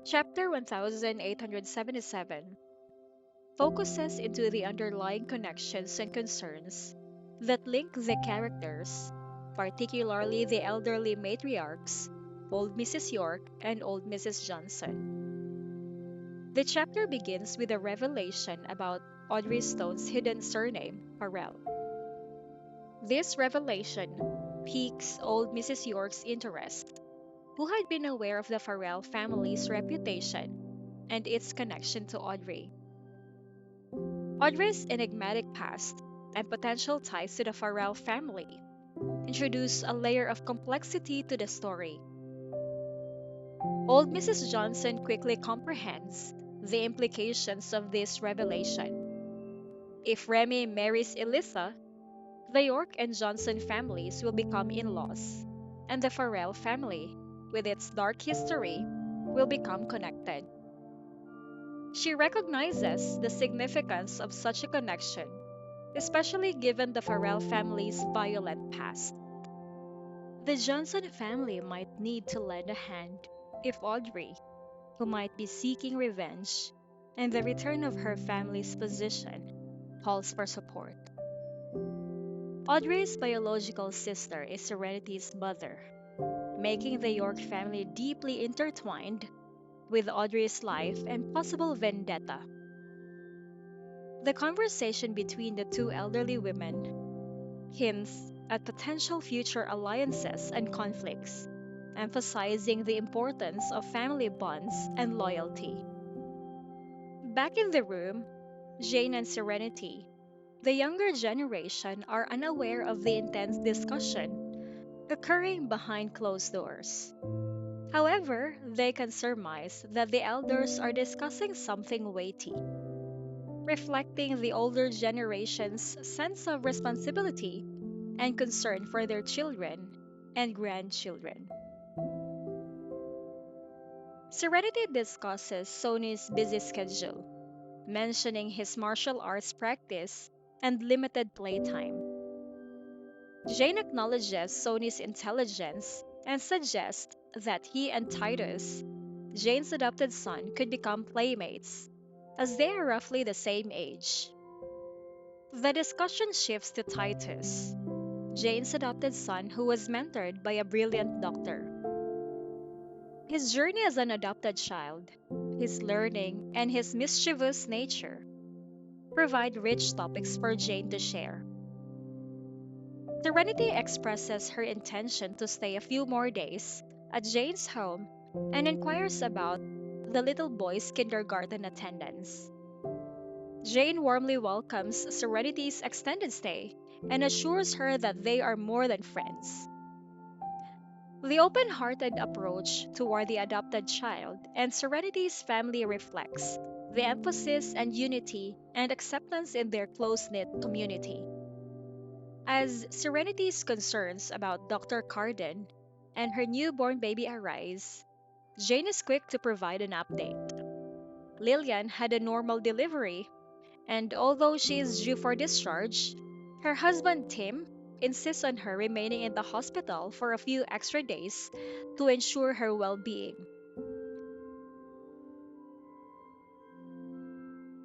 Chapter 1877 focuses into the underlying connections and concerns that link the characters, particularly the elderly matriarchs, old Mrs. York and old Mrs. Johnson. The chapter begins with a revelation about Audrey Stone's hidden surname, Farrell. This revelation piques old Mrs. York's interest, who had been aware of the Farrell family's reputation and its connection to Audrey. Audrey's enigmatic past and potential ties to the Farrell family introduce a layer of complexity to the story. Old Mrs. Johnson quickly comprehends the implications of this revelation. If Remy marries Elisa, the York and Johnson families will become in laws, and the Farrell family, with its dark history, will become connected. She recognizes the significance of such a connection, especially given the Farrell family's violent past. The Johnson family might need to lend a hand if Audrey, who might be seeking revenge and the return of her family's position, calls for support. Audrey's biological sister is Serenity's mother, making the York family deeply intertwined with Audrey's life and possible vendetta. The conversation between the two elderly women hints at potential future alliances and conflicts, emphasizing the importance of family bonds and loyalty. Back in the room, Jane and Serenity, the younger generation, are unaware of the intense discussion occurring behind closed doors. However, they can surmise that the elders are discussing something weighty, reflecting the older generation's sense of responsibility and concern for their children and grandchildren. Serenity discusses Sony's busy schedule, mentioning his martial arts practice and limited playtime. Jane acknowledges Sony's intelligence and suggests that he and Titus, Jane's adopted son, could become playmates, as they are roughly the same age. The discussion shifts to Titus, Jane's adopted son who was mentored by a brilliant doctor. His journey as an adopted child, his learning, and his mischievous nature provide rich topics for Jane to share. Serenity expresses her intention to stay a few more days at Jane's home and inquires about the little boy's kindergarten attendance. Jane warmly welcomes Serenity's extended stay and assures her that they are more than friends. The open hearted approach toward the adopted child and Serenity's family reflects the emphasis and unity and acceptance in their close knit community. As Serenity's concerns about Dr. Carden and her newborn baby arise, Jane is quick to provide an update. Lillian had a normal delivery, and although she is due for discharge, her husband Tim insists on her remaining in the hospital for a few extra days to ensure her well being.